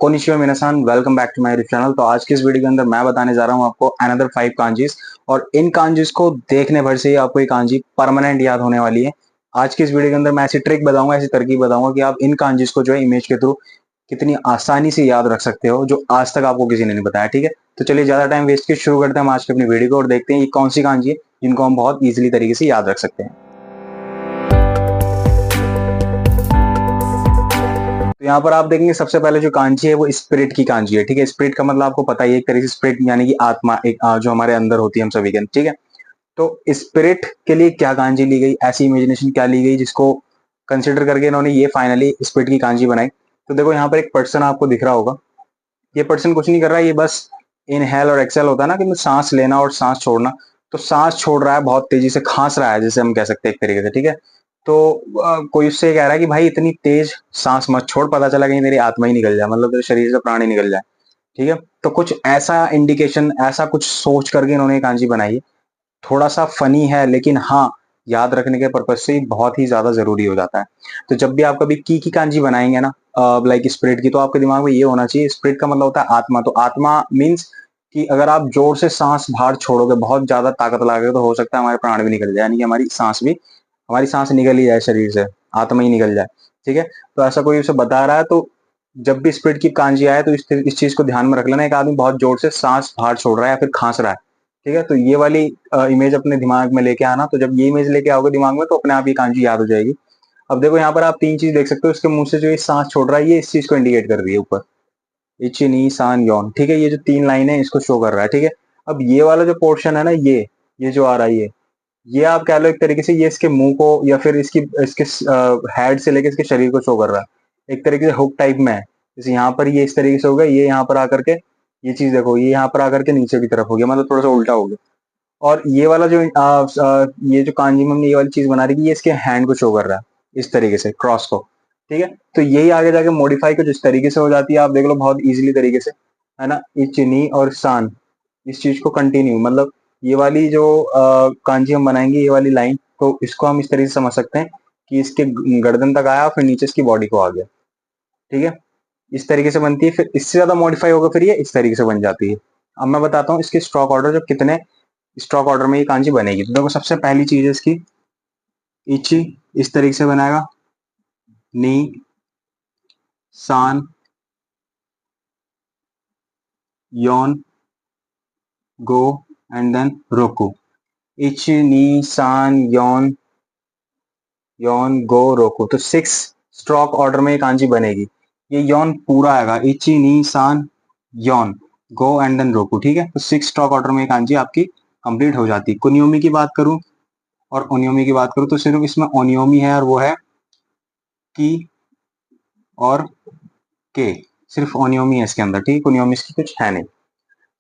कोनिशिवा मिनासान, welcome back to my YouTube channel. तो आज की इस वीडियो के अंदर मैं बताने जा रहा हूँ आपको अनदर 5 कांजीज, और इन कांजीज को देखने भर से ही आपको ये कांजी परमानेंट याद होने वाली है। आज की इस वीडियो के अंदर मैं ऐसी ट्रिक बताऊंगा, ऐसी तरकीब बताऊंगा कि आप इन कांजीज को जो है इमेज के थ्रू कितनी आसानी से याद रख सकते हो, जो आज तक आपको किसी ने नहीं बताया। ठीक है, तो चलिए ज्यादा टाइम वेस्ट के शुरू करते हैं हम आज की अपनी वीडियो को और देखते हैं ये कौन सी कांजी है जिनको हम बहुत ईजिली तरीके से याद रख सकते हैं। तो यहाँ पर आप देखेंगे सबसे पहले जो कांजी है वो स्पिरिट की कांजी है। ठीक है, स्पिरिट का मतलब आपको पता ही है, एक तरीके से स्पिरिट यानी कि आत्मा, एक जो हमारे अंदर होती है हम सभी के। ठीक है, तो स्पिरिट के लिए क्या कांजी ली गई, ऐसी इमेजिनेशन क्या ली गई जिसको कंसिडर करके इन्होंने ये फाइनली स्पिरिट की कांजी बनाई। तो देखो यहाँ पर एक पर्सन आपको दिख रहा होगा, ये पर्सन कुछ नहीं कर रहा है, ये बस इनहेल और एक्सेल होता है ना कि सांस लेना और सांस छोड़ना। तो सांस छोड़ रहा है, बहुत तेजी से खांस रहा है जैसे हम कह सकते हैं एक तरीके से। ठीक है, तो कोई उससे कह रहा है कि भाई इतनी तेज सांस मत छोड़, पता चला कहीं तेरी आत्मा ही निकल जाए, मतलब तेरे शरीर से प्राण ही निकल जाए। ठीक है, तो कुछ ऐसा इंडिकेशन, ऐसा कुछ सोच करके इन्होंने कांजी बनाई है। थोड़ा सा फनी है लेकिन हाँ, याद रखने के पर्पज से बहुत ही ज्यादा जरूरी हो जाता है। तो जब भी आप कभी की कांजी बनाएंगे ना, लाइक स्पिरिट की, तो आपके दिमाग में ये होना चाहिए, स्पिरिट का मतलब होता है आत्मा। तो आत्मा मीन्स कि अगर आप जोर से सांस बाहर छोड़ोगे, बहुत ज्यादा ताकत लगाओगे, तो हो सकता है हमारे प्राण भी निकल जाए, यानी कि हमारी सांस निकल ही जाए शरीर से, आत्मा ही निकल जाए। ठीक है, तो ऐसा कोई उसे बता रहा है तो जब भी स्पिरिट की कांजी आए तो इस चीज को ध्यान में रख लेना, एक आदमी बहुत जोर से सांस बाहर छोड़ रहा है या फिर खांस रहा है। ठीक है, तो ये वाली इमेज अपने दिमाग में लेके आना। तो जब ये इमेज लेके आओगे दिमाग में तो अपने आप ये कांजी याद हो जाएगी। अब देखो यहाँ पर आप तीन चीज देख सकते हो, इसके मुंह से जो ये सांस छोड़ रहा है ये इस चीज को इंडिकेट कर रही है ऊपर, इच नी सान यौन। ठीक है, ये जो तीन लाइन है इसको शो कर रहा है। ठीक है, अब ये वाला जो पोर्शन है ना, ये जो आ रहा है, ये आप कह लो एक तरीके से ये इसके मुंह को या फिर इसकी इसके हेड से लेके इसके शरीर को शो कर रहा है, एक तरीके से हुक टाइप में है। जैसे यहाँ पर ये इस तरीके से हो गया, ये यहाँ पर आकर के ये चीज देखो, ये यहाँ पर आकर के नीचे की तरफ हो गया, मतलब थोड़ा सा उल्टा हो गया। और ये वाला जो ये जो कांजी में हमने ये वाली चीज बना रही है, ये इसके हैंड को शो कर रहा है इस तरीके से, क्रॉस को। ठीक है, तो यही आगे जाके मॉडिफाई कुछ इस तरीके से हो जाती है, आप देख लो बहुत इजीली तरीके से, है ना। इचनी और सान, इस चीज को कंटिन्यू, मतलब ये वाली जो कांजी हम बनाएंगे, ये वाली लाइन, तो इसको हम इस तरीके से समझ सकते हैं कि इसके गर्दन तक आया, फिर नीचे इसकी बॉडी को आ गया। ठीक है, इस तरीके से बनती है, फिर इससे ज्यादा मॉडिफाई होगा फिर ये इस तरीके से बन जाती है। अब मैं बताता हूँ इसके स्ट्रोक ऑर्डर, जो कितने स्ट्रोक ऑर्डर में ये कांजी बनेगी। तो देखो सबसे पहली चीज है इसकी इची, इस तरीके से बनाएगा, नी सान योन गो एंड देन रोकू। इच नी सान योन योन गो रोकू, तो 6 स्ट्रोक ऑर्डर में ये कांजी बनेगी। ये योन पूरा आएगा, इची नी सान योन गो एंड देन रोकू। ठीक है, तो 6 स्ट्रोक ऑर्डर में ये कांजी आपकी कंप्लीट हो जाती है। कुनियोमी की बात करूं और ओनियोमी की बात करूं तो सिर्फ इसमें ओनियोमी है, और वो है की और के, सिर्फ ओनियोमी है इसके अंदर। ठीक है, कुनियोमी इसकी कुछ है नहीं।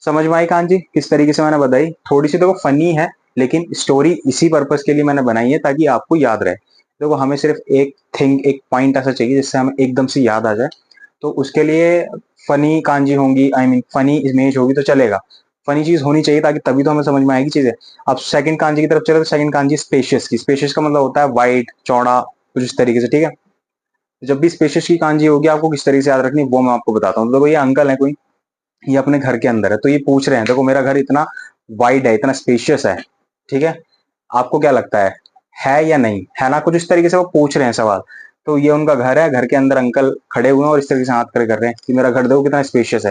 समझ में आई कांजी किस तरीके से मैंने बताई? थोड़ी सी देखो फनी है लेकिन स्टोरी इसी पर्पस के लिए मैंने बनाई है ताकि आपको याद रहे। देखो हमें सिर्फ एक थिंग, एक पॉइंट ऐसा चाहिए जिससे हमें एकदम से याद आ जाए, तो उसके लिए फनी कांजी होंगी, आई मीन फनी इमेज होगी तो चलेगा, फनी चीज होनी चाहिए ताकि तभी तो हमें समझ में आएगी चीजें। अब सेकंड कांजी की तरफ चले तो सेकंड कांजी स्पेशियस की, स्पेशियस का मतलब होता है वाइड, चौड़ा, कुछ इस तरीके से। ठीक है, जब भी स्पेशियस की कांजी होगी आपको किस तरीके से याद रखनी वो मैं आपको बताता हूँ। तो ये अंकल है कोई, ये अपने घर के अंदर है, तो ये पूछ रहे हैं, देखो मेरा घर इतना वाइड है, इतना स्पेशियस है, ठीक है, आपको क्या लगता है या नहीं, है ना, कुछ इस तरीके से वो पूछ रहे हैं सवाल। तो ये उनका घर है, घर के अंदर अंकल खड़े हुए हैं और इस तरीके से हाथ खड़े कर रहे हैं कि मेरा घर देखो कितना स्पेशियस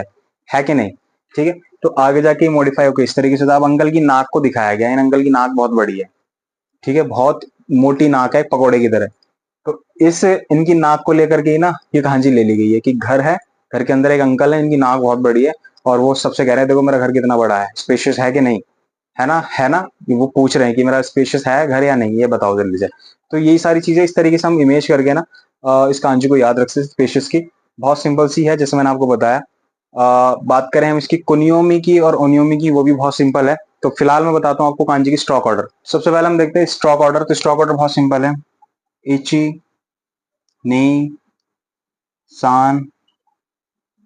है कि नहीं। ठीक है, तो आगे जाके मॉडिफाई होकर इस तरीके से, तो अब अंकल की नाक को दिखाया गया है, इन अंकल की नाक बहुत बड़ी है। ठीक है, बहुत मोटी नाक है, पकौड़े की तरह। तो इस इनकी नाक को लेकर के ही ना ये कहानी ले ली गई है कि घर है, घर के अंदर एक अंकल है, इनकी नाक बहुत बड़ी है, और वो सबसे कह रहे हैं देखो मेरा घर कितना बड़ा है, स्पेशियस है कि नहीं, है ना, है ना। वो पूछ रहे हैं कि मेरा स्पेशियस है घर या नहीं, ये बताओ जल्दी से। तो यही सारी चीजें इस तरीके से हम इमेज करके ना इस कांजी को याद रख सकते। स्पेशियस की बहुत सिंपल सी है जैसे मैंने आपको बताया। बात करें हम इसकी कुनियोमी की और ओनियोमी की, वो भी बहुत सिंपल है। तो फिलहाल मैं बताता हूँ आपको कांजी की स्ट्रोक ऑर्डर। सबसे पहले हम देखते हैं स्ट्रोक ऑर्डर। तो स्ट्रोक ऑर्डर बहुत सिंपल है, इची नी सान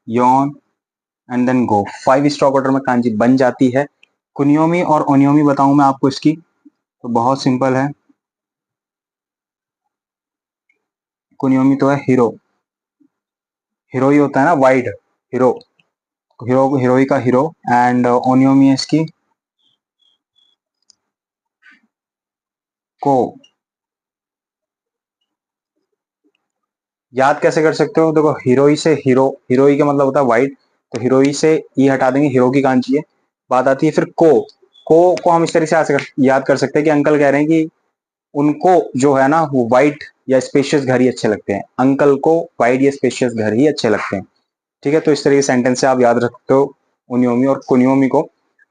योन एंड देन गो। 5 स्ट्रोक ऑर्डर में कांजी बन जाती है। कुनियोमी और ओनियोमी बताऊं मैं आपको इसकी, तो बहुत सिंपल है। कुनियोमी तो है हीरो, हीरो ही होता है ना वाइड, हिरो, हिरोई का हिरो, एंड ओनियोमी है इसकी को। याद कैसे कर सकते हो? देखो, हिरोई से हीरो, हिरोई का मतलब होता है व्हाइट, तो हिरोई से ई हटा देंगे, हीरो की कांची है। बात आती है फिर को हम इस तरह से याद कर सकते हैं कि अंकल कह रहे हैं कि उनको जो है ना वो व्हाइट या स्पेशियस घर ही अच्छे लगते हैं, अंकल को व्हाइट या स्पेशियस घर ही अच्छे लगते हैं। ठीक है, तो इस तरह के सेंटेंस से आप याद रखते हो उनियोमी और कुनियोमी को।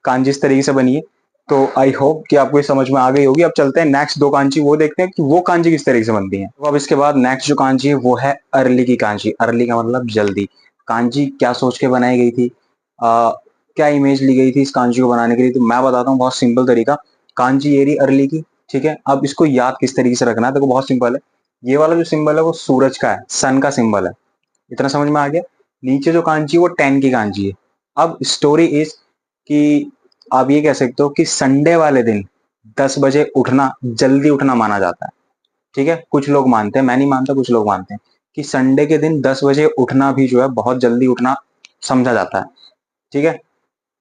कांजी इस तरीके से बनी है। तो आई होप कि आपको ये समझ में आ गई होगी। अब चलते हैं नेक्स्ट दो कांजी, वो देखते हैं कि वो कांजी किस तरीके से बनती है। तो अब इसके बाद नेक्स्ट जो कांजी है वो है अर्ली की कांजी। अर्ली का मतलब जल्दी। कांजी क्या सोच के बनाई गई थी, क्या इमेज ली गई थी इस कांजी को बनाने के लिए, तो मैं बताता हूँ बहुत सिंपल तरीका। कांजी ये रही अर्ली की। ठीक है, अब इसको याद किस तरीके से रखना है, देखो बहुत सिंपल है। ये वाला जो सिंबल है वो सूरज का है, सन का सिंबल है। इतना समझ में आ गया। नीचे जो कांजी है वो 10 की कांजी है। अब स्टोरी इज कि आप ये कह सकते हो कि संडे वाले दिन 10 बजे उठना जल्दी उठना माना जाता है। ठीक है, कुछ लोग मानते हैं, मैं नहीं मानता, कुछ लोग मानते हैं कि संडे के दिन 10 बजे उठना भी जो है बहुत जल्दी उठना समझा जाता है। ठीक है,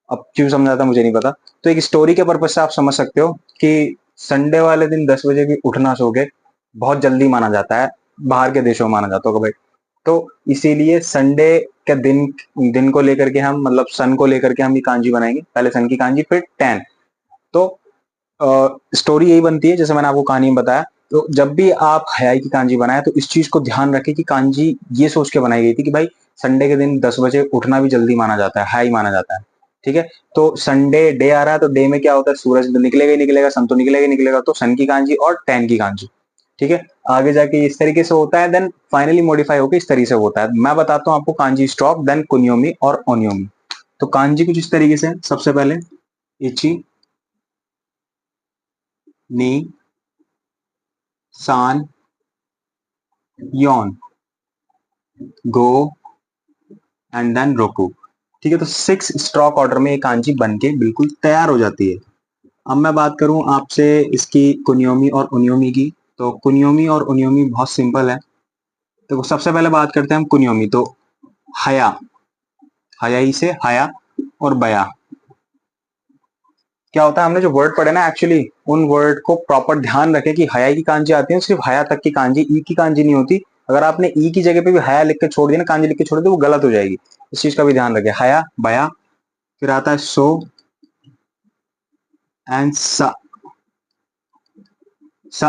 अब क्यों समझा जाता है मुझे नहीं पता। तो एक स्टोरी के पर्पज से आप समझ सकते हो कि संडे वाले दिन 10 बजे भी उठना सो के बहुत जल्दी माना जाता है। बाहर के देशों में माना जाता होगा भाई। तो इसीलिए संडे के दिन दिन को लेकर के हम, मतलब सन को लेकर के हम ये कांजी बनाएंगे। पहले सन की कांजी फिर 10। तो स्टोरी यही बनती है जैसे मैंने आपको कहानी में बताया। तो जब भी आप हयाई की कांजी बनाए तो इस चीज को ध्यान रखें कि कांजी ये सोच के बनाई गई थी कि भाई संडे के दिन 10 बजे उठना भी जल्दी माना जाता है, हाई माना जाता है। ठीक है, तो संडे डे आ रहा है तो डे में क्या होता है, सूरज तो निकलेगा ही निकलेगा, सन तो निकलेगा ही निकलेगा, तो सन की कांजी और 10 की कांजी। ठीक है, आगे जाके इस तरीके से होता है, देन फाइनली मॉडिफाई होकर इस तरीके से होता है। मैं बताता हूँ आपको कांजी स्टॉप, देन कुनियोमी और ओनियोमी। तो कांजी कुछ इस तरीके से, सबसे पहले इची, नी, सान, योन, गो, एंड देन रोकू। ठीक है, तो 6 स्ट्रोक ऑर्डर में ये कांजी बन के बिल्कुल तैयार हो जाती है। अब मैं बात करूं आपसे इसकी कुनियोमी और उनियोमी की। तो कुनियोमी और उनियोमी बहुत सिंपल है। तो सबसे पहले बात करते हैं हम कुनियोमी। तो हया, हया ही से हया और बया। क्या होता है, हमने जो वर्ड पढ़े ना एक्चुअली उन वर्ड को प्रॉपर ध्यान रखें कि हया की कांजी आती है सिर्फ हया तक की कांजी, ई की कांजी नहीं होती। अगर आपने ई की जगह पे भी हया लिख के छोड़ दिया ना, कांजी लिख के छोड़ दिया, तो वो गलत हो जाएगी। इस चीज का भी ध्यान रखें। हया, बया, फिर आता है सो एंड सा। सा,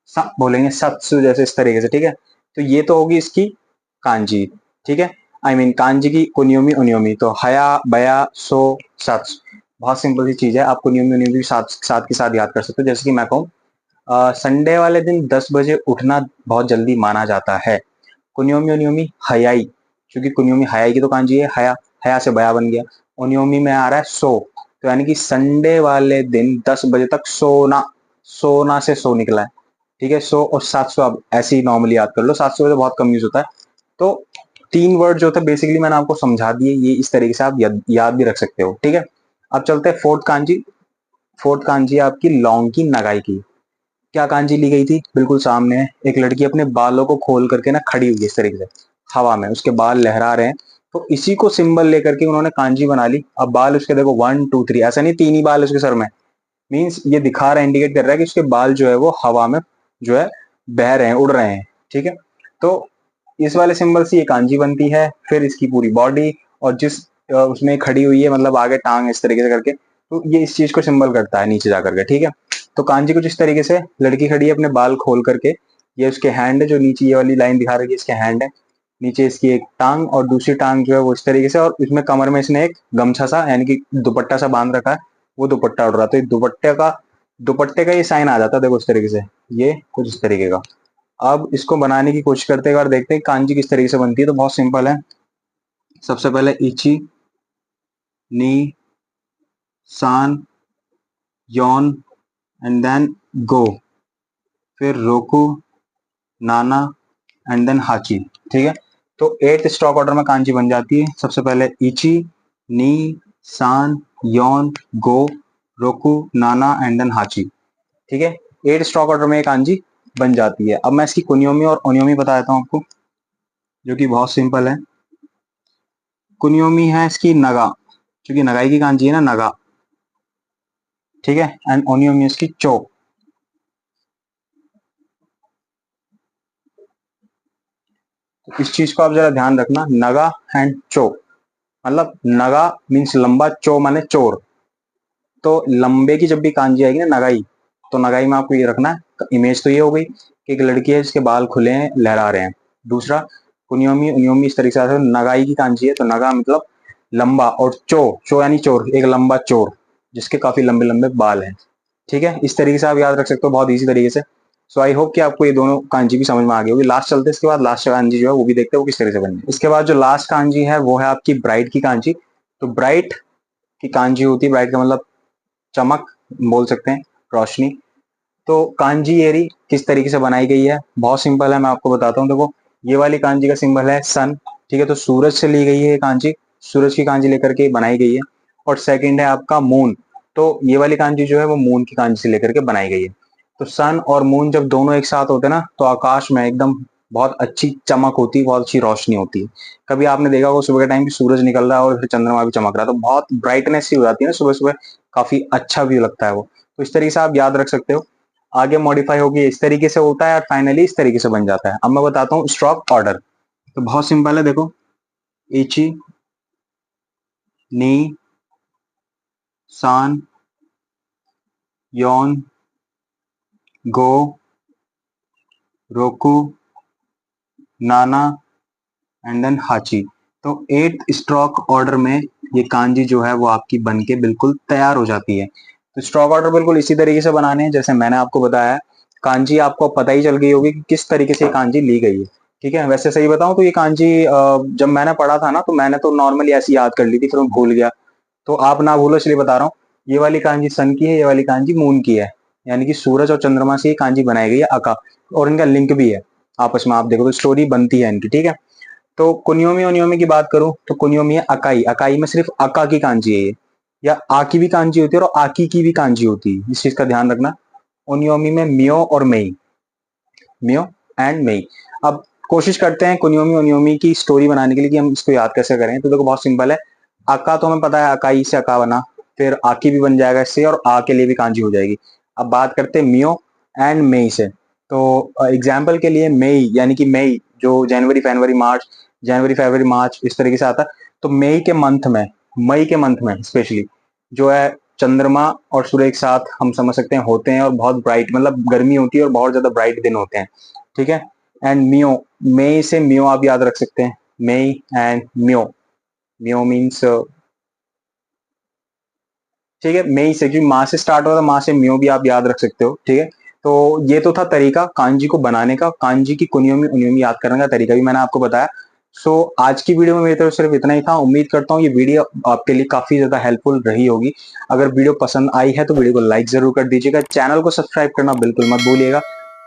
सा बोलेंगे सत्सु जैसे, इस तरीके से। ठीक है, तो ये तो होगी इसकी कांजी। ठीक है, आई मीन कांजी की कुनियोमी उनियोमी। तो हया, बया, सो, सत्सु। बहुत सिंपल सी चीज है, आप कुनियोमी उनियोमी भी साथ साथ के साथ याद कर सकते हो। जैसे कि मैं कहूँ संडे वाले दिन 10 बजे उठना बहुत जल्दी माना जाता है। कुनियोमी उनियोमी हयाई, क्योंकि कुनियोमी हयाई की तो कांजी है, हया, हया से बया बन गया। उनियोमी में आ रहा है सो, तो यानी कि संडे वाले दिन 10 बजे तक सोना, सोना से सो निकला है। ठीक है, सो और 700 आप ऐसे ही नॉर्मली याद कर लो, 700 तो बहुत कम यूज होता है। तो 3 वर्ड जो थे बेसिकली मैंने आपको समझा दिए, ये इस तरीके से आप याद भी रख सकते हो। ठीक है, अब चलते हैं फोर्थ कांजी। फोर्थ कांजी है आपकी लौंग की नगाई की। क्या कांजी ली गई थी, बिल्कुल सामने है। एक लड़की अपने बालों को खोल करके ना खड़ी हुई है इस तरीके से हवा में, उसके बाल लहरा रहे हैं। तो इसी को सिंबल लेकर के उन्होंने कांजी बना ली। अब बाल उसके देखो 1 2 3, ऐसा नहीं 3 ही बाल उसके सर में। मीन्स ये दिखा रहा है, इंडिकेट कर रहा है कि उसके बाल जो है वो हवा में जो है बह रहे हैं, उड़ रहे हैं। ठीक है, तो इस वाले सिंबल से ये कांजी बनती है। फिर इसकी पूरी बॉडी और जिस उसमें खड़ी हुई है, मतलब आगे टांग इस तरीके से करके, तो ये इस चीज को सिंबल करता है नीचे जाकर के। ठीक है, तो कांजी कुछ इस तरीके से, लड़की खड़ी है अपने बाल खोल करके, ये उसके हैंड है, जो नीचे ये वाली लाइन दिखा रही है इसके हैंड है। नीचे इसकी एक टांग और दूसरी टांग जो है वो इस तरीके से, और इसमें कमर में इसने एक गमछा सा यानी कि दुपट्टा सा बांध रखा है, वो दुपट्टा उड़ रहा है। तो दुपट्टे का ये साइन आ जाता है, देखो इस तरीके से, ये कुछ इस तरीके का। अब इसको बनाने की कोशिश करते हैं और देखते हैं कांजी किस तरीके से बनती है। तो बहुत सिंपल है। सबसे पहले इची, नी, सान, योन, एंड देन गो, फिर रोकू, नाना, एंड देन हाची। ठीक है, तो 8 स्ट्रोक ऑर्डर में कांजी बन जाती है। सबसे पहले इची, नी, सान, योन, गो, रोकू, नाना, एंड देन हाची। ठीक है, 8 स्ट्रोक ऑर्डर में कांजी बन जाती है। अब मैं इसकी कुनियोमी और ओनियोमी बता देता हूँ आपको, जो कि बहुत सिंपल है। कुनियोमी है इसकी नगा, क्योंकि नगाई की कांजी है ना नगा, ठीक है। एंड ओनियोमी इसकी चो। तो इस चीज को आप जरा ध्यान रखना, नगा एंड चो, मतलब नगा मीन्स लंबा, चो माने चोर। तो लंबे की जब भी कांजी आएगी ना नगाई, तो नगाई में आपको ये रखना है, इमेज तो ये हो गई कि एक लड़की है जिसके बाल खुले हैं, लहरा रहे हैं। दूसरा कुनियोमी उनियोमी इस तरीके से नगाई की कांजी है, तो नगा मतलब लंबा, और चो, चो यानी चोर, एक लंबा चोर जिसके काफी लंबे लंबे बाल हैं। ठीक है, इस तरीके से आप याद रख सकते हो बहुत इजी तरीके से। सो आई होप कि आपको ये दोनों कांजी भी समझ में आ गई होगी। लास्ट चलते हैं, इसके बाद लास्ट कांजी जो है वो भी देखते हैं वो किस तरह से बननी है। इसके बाद जो लास्ट कांजी है वो है आपकी ब्राइट की कांजी। तो ब्राइट की कांजी होती है, ब्राइट का मतलब चमक बोल सकते हैं, रोशनी। तो कांजी एरी किस तरीके से बनाई गई है, बहुत सिंपल है, मैं आपको बताता हूँ। देखो ये वाली कांजी का सिंबल है सन, ठीक है, तो सूरज से ली गई है ये कांजी, सूरज की कांजी लेकर के बनाई गई है। और सेकंड है आपका मून, तो ये वाली कांजी जो है वो मून की कांजी से लेकर के बनाई गई है। तो सन और मून जब दोनों एक साथ होते हैं ना, तो आकाश में एकदम बहुत अच्छी चमक होती है, बहुत अच्छी रोशनी होती है। कभी आपने देखा होगा सुबह के टाइम भी सूरज निकल रहा है और फिर चंद्रमा भी चमक रहा है, तो बहुत ब्राइटनेस सी हो जाती है ना सुबह सुबह, काफी अच्छा व्यू लगता है वो। तो इस तरीके से आप याद रख सकते हो। आगे मॉडिफाई होगी, इस तरीके से होता है और फाइनली इस तरीके से बन जाता है। अब मैं बताता हूँ स्ट्रोक ऑर्डर। तो बहुत सिंपल है, देखो इची, नी, सान, योन, गो, रोकू, नाना एंड देन हाची। तो 8 स्ट्रोक ऑर्डर में ये कांजी जो है वो आपकी बन के बिल्कुल तैयार हो जाती है। तो स्ट्रोक ऑर्डर बिल्कुल इसी तरीके से बनाने हैं जैसे मैंने आपको बताया। कांजी आपको पता ही चल गई होगी कि किस तरीके से कांजी ली गई है, ठीक है। वैसे सही बताऊं तो ये कांजी जब मैंने पढ़ा था ना, तो मैंने तो नॉर्मली ऐसी याद कर ली थी, फिर मैं भूल गया। तो आप ना भूलो इसलिए बता रहा हूँ। ये वाली कांजी सन की है, ये वाली कांजी मून की है, यानी कि सूरज और चंद्रमा से ये कांजी बनाई गई है अका। और इनका लिंक भी है आपस में, आप देखो तो स्टोरी बनती है इनकी, ठीक है। तो कुनियोमी ओनियोमी की बात करूं तो कुनियोमी है अकाई, अकाई में सिर्फ अका की कांजी है ये, या आ की भी कांजी होती है और आकी की भी कांजी होती है, इस चीज का ध्यान रखना। ओनियोमी में मियो और मेई, मियो एंड मेई। अब कोशिश करते हैं कुनियोमी ओनियोमी की स्टोरी बनाने के लिए कि हम इसको याद कैसे करें। तो देखो बहुत सिंपल है, अका तो हमें पता है, अकाई से अका बना, फिर आकी भी बन जाएगा इससे, और आ के लिए भी कांजी हो जाएगी। अब बात करते हैं मियो एंड मेई से। तो एग्जाम्पल के लिए मई, यानी कि मई जो जनवरी फरवरी मार्च, जनवरी फरवरी मार्च इस तरीके से आता है। तो मई के मंथ में, मई के मंथ में स्पेशली जो है चंद्रमा और सूर्य एक साथ हम समझ सकते हैं होते हैं, और बहुत ब्राइट, मतलब गर्मी होती है और बहुत ज्यादा ब्राइट दिन होते हैं, ठीक है। एंड मियो, मई से मियो आप याद रख सकते हैं, मई एंड मियो, मियो मीन्स, ठीक है, मई से, क्योंकि माँ से स्टार्ट होता है, माँ से म्यो भी आप याद रख सकते हो, ठीक है। तो ये तो था तरीका कांजी को बनाने का, कांजी की कुनियोमी उनियोमी याद करने का तरीका भी मैंने आपको बताया। सो आज की वीडियो में मेरी तरफ सिर्फ इतना ही था। उम्मीद करता हूँ ये वीडियो आपके लिए काफी ज्यादा हेल्पफुल रही होगी। अगर वीडियो पसंद आई है तो वीडियो को लाइक जरूर कर दीजिएगा, चैनल को सब्सक्राइब करना बिल्कुल मत भूलिएगा,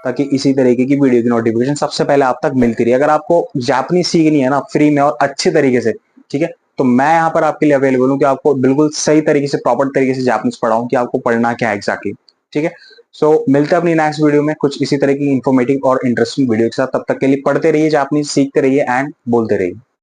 ताकि इसी तरीके की वीडियो की नोटिफिकेशन सबसे पहले आप तक मिलती रही। अगर आपको जापानीज सीखनी है ना फ्री में और अच्छे तरीके से, ठीक है, तो मैं यहाँ पर आपके लिए अवेलेबल हूँ कि आपको बिल्कुल सही तरीके से, प्रॉपर तरीके से जापानीज पढ़ाऊं कि आपको पढ़ना क्या है एग्जैक्टली, ठीक है। सो मिलते हैं अपनी नेक्स्ट वीडियो में कुछ इसी तरह की इन्फॉर्मेटिव और इंटरेस्टिंग वीडियो के साथ। तब तक के लिए पढ़ते रहिए, जापानीज सीखते रहिए एंड बोलते रहिए।